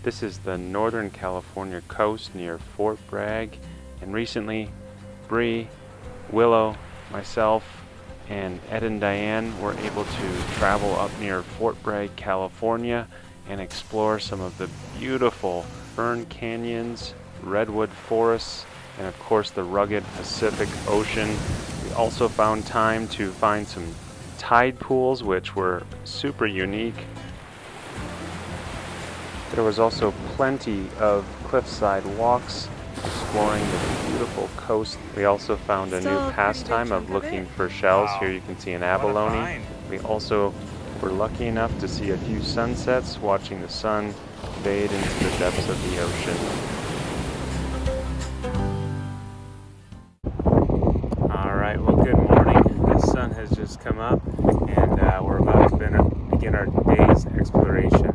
This is the Northern California coast near Fort Bragg, and recently Bree, Willow, myself, and Ed and Diane were able to travel up near Fort Bragg, California and explore some of the beautiful fern canyons, redwood forests, and of course the rugged Pacific Ocean. We also found time to find some tide pools, which were super unique. There was also plenty of cliffside walks, exploring the beautiful coast. We also found a new pastime of looking for shells. Here you can see an abalone. We also were lucky enough to see a few sunsets, watching the sun fade into the depths of the ocean. Alright, well, good morning. The sun has just come up, and we're about to begin our day's exploration.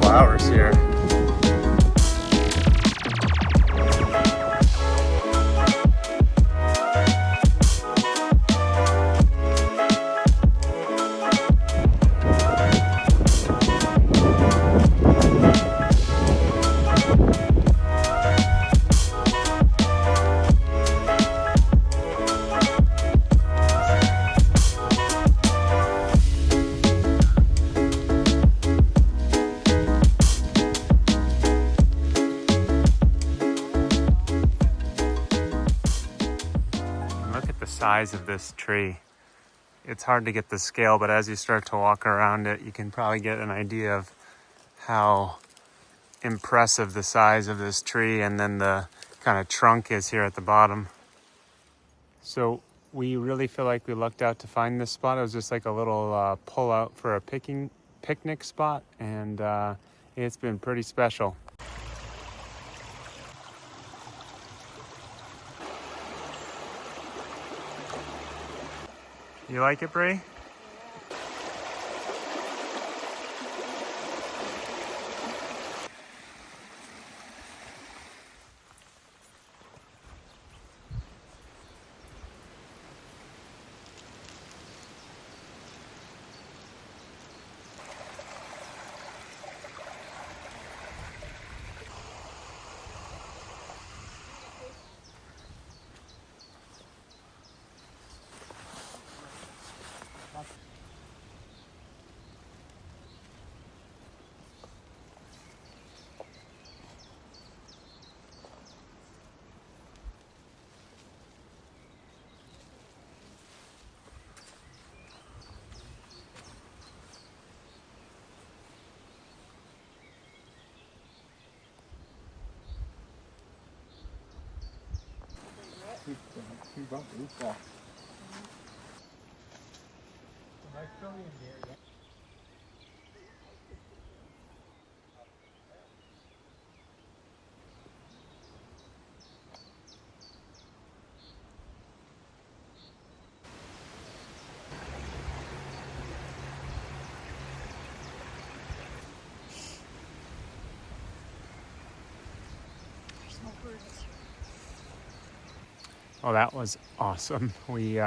Flowers here. Look at the size of this tree. It's hard to get the scale, but as you start to walk around it, you can probably get an idea of how impressive the size of this tree and then the kind of trunk is here at the bottom. So we really feel like we lucked out to find this spot. It was just like a little pull out for a picnic spot, and it's been pretty special. You like it, Bree? Oh, that was awesome. We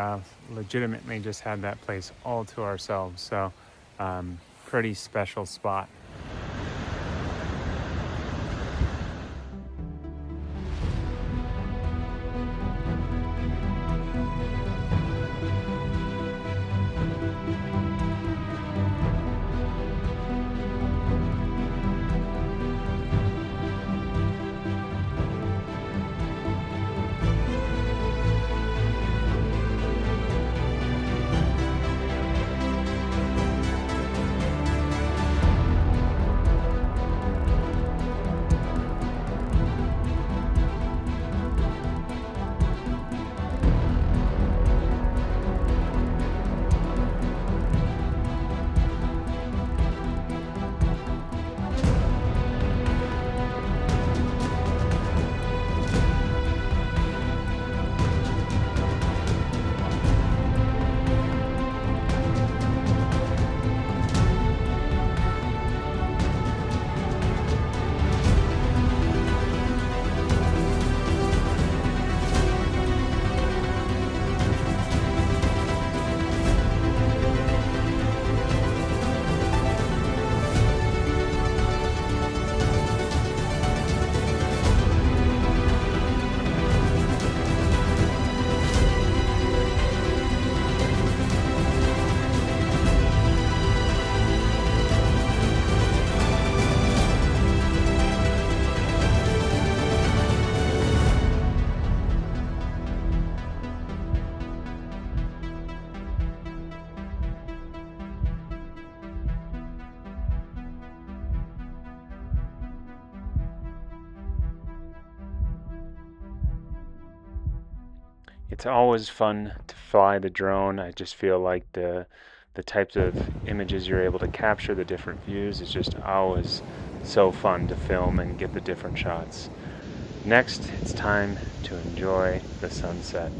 legitimately just had that place all to ourselves. So pretty special spot. It's always fun to fly the drone. I just feel like the types of images you're able to capture, the different views, is just always so fun to film and get the different shots. Next, it's time to enjoy the sunset.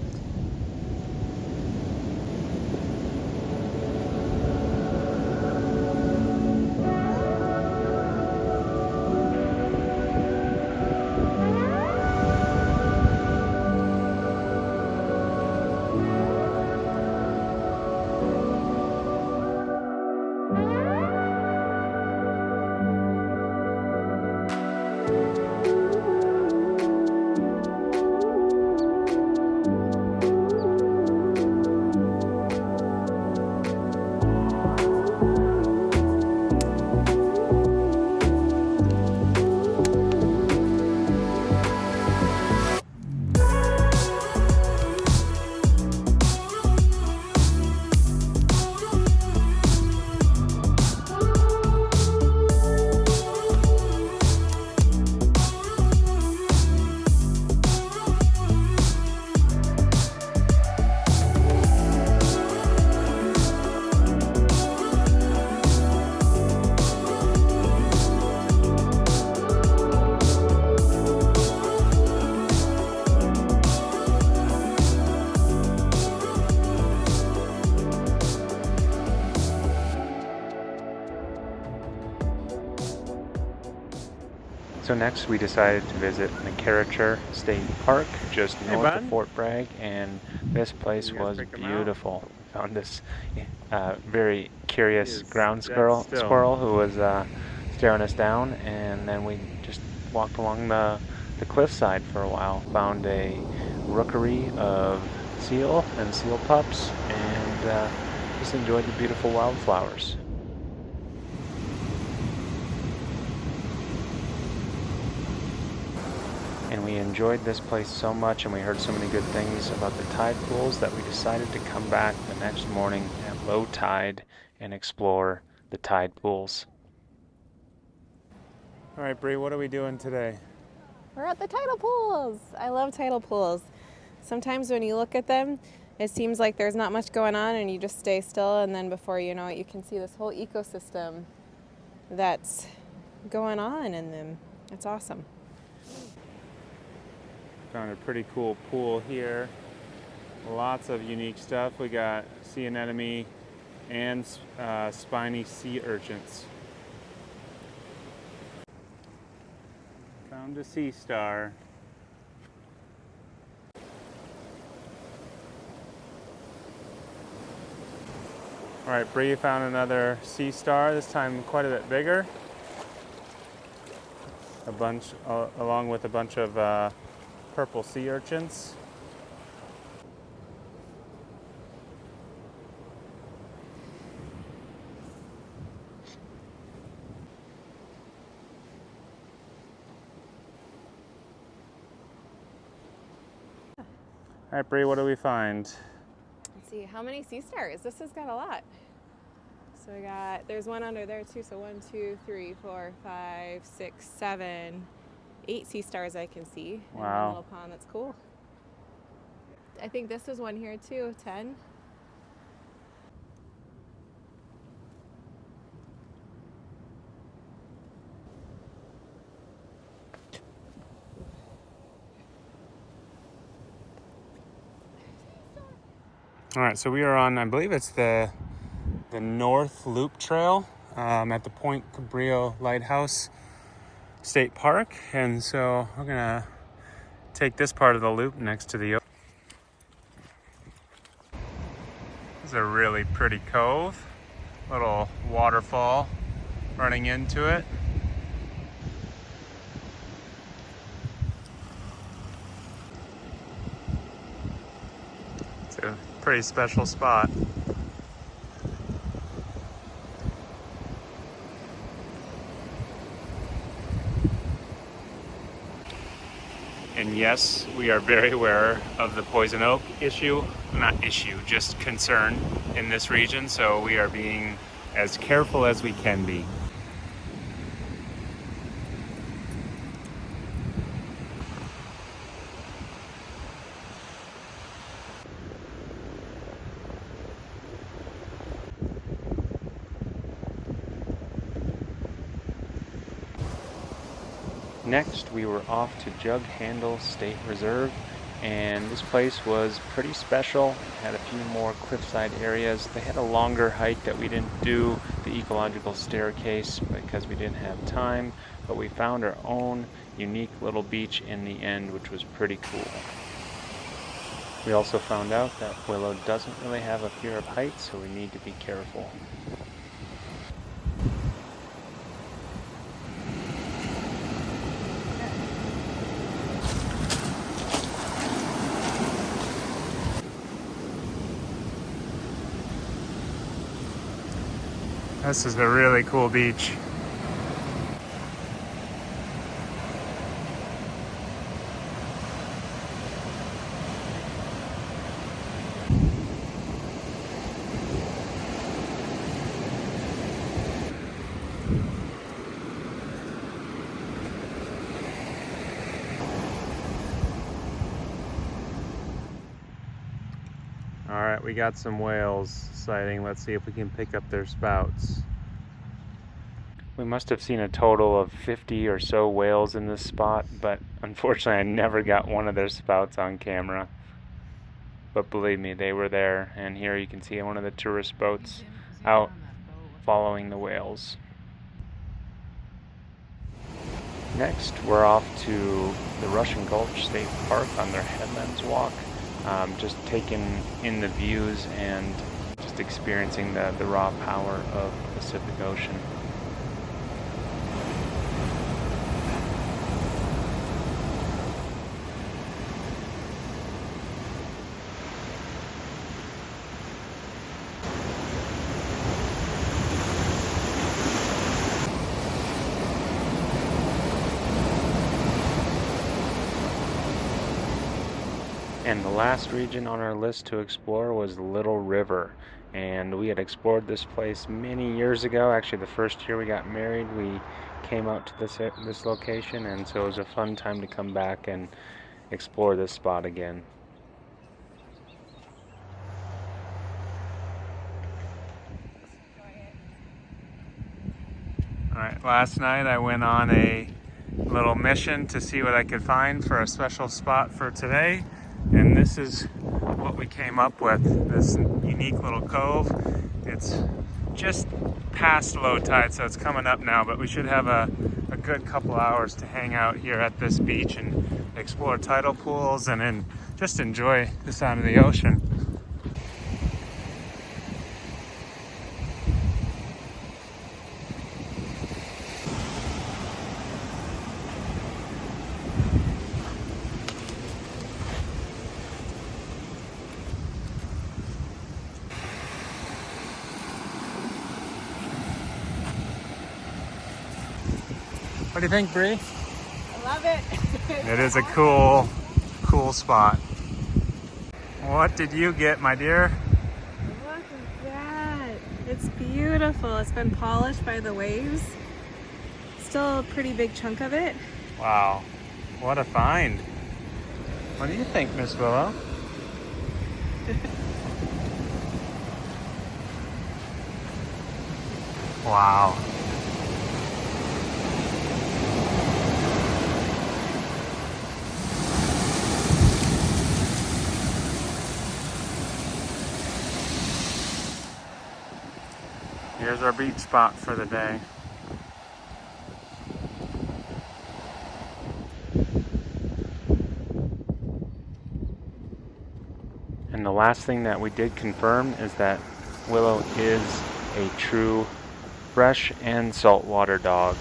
So next we decided to visit McCarricher State Park, just north of Fort Bragg, and this place was beautiful. We found this very curious ground squirrel who was staring us down, and then we just walked along the cliffside for a while. Found a rookery of seal and seal pups, and just enjoyed the beautiful wildflowers. And we enjoyed this place so much, and we heard so many good things about the tide pools, that we decided to come back the next morning at low tide and explore the tide pools. All right, Bree, what are we doing today? We're at the tidal pools. I love tidal pools. Sometimes when you look at them, it seems like there's not much going on and you just stay still, and then before you know it, you can see this whole ecosystem that's going on in them. It's awesome. Found a pretty cool pool here. Lots of unique stuff. We got sea anemone and spiny sea urchins. Found a sea star. All right, Bree found another sea star, this time quite a bit bigger. Along with a bunch of purple sea urchins. All right, Bree, what do we find? Let's see, how many sea stars? This has got a lot. So there's one under there too, so 1, 2, 3, 4, 5, 6, 7, 8 sea stars I can see. Wow. In one little pond. That's cool. I think this is one here too, 10. All right, so we are on, I believe it's the North Loop Trail at the Point Cabrillo Lighthouse State Park, and so we're gonna take this part of the loop next to the ocean. This is a really pretty cove, little waterfall running into it. It's a pretty special spot. And yes, we are very aware of the poison oak issue, not issue, just concern in this region, so we are being as careful as we can be. Next, we were off to Jug Handle State Reserve, and this place was pretty special. It had a few more cliffside areas. They had a longer hike that we didn't do, the ecological staircase, because we didn't have time, but we found our own unique little beach in the end, which was pretty cool. We also found out that Willow doesn't really have a fear of heights, so we need to be careful. This is a really cool beach. All right, we got some whales sighting. Let's see if we can pick up their spouts. We must have seen a total of 50 or so whales in this spot, but unfortunately I never got one of their spouts on camera. But believe me, they were there, and here you can see one of the tourist boats out following the whales. Next, we're off to the Russian Gulch State Park on their Headlands Walk, just taking in the views and just experiencing the raw power of the Pacific Ocean. And the last region on our list to explore was Little River. And we had explored this place many years ago. Actually, the first year we got married, we came out to this location, and so it was a fun time to come back and explore this spot again. All right, last night I went on a little mission to see what I could find for a special spot for today. And this is what we came up with, this unique little cove. It's just past low tide, so it's coming up now, but we should have a good couple hours to hang out here at this beach and explore tidal pools and then just enjoy the sound of the ocean. What do you think, Bree? I love it. It is a cool spot. What did you get, my dear? Look at that. It's beautiful. It's been polished by the waves. Still a pretty big chunk of it. Wow, what a find. What do you think, Miss Willow? Wow. Here's our beach spot for the day. And the last thing that we did confirm is that Willow is a true fresh and saltwater dog.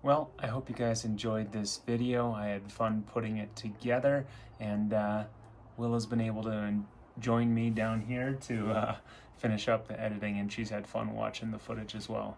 Well, I hope you guys enjoyed this video. I had fun putting it together, and Willow's been able to join me down here to finish up the editing, and she's had fun watching the footage as well.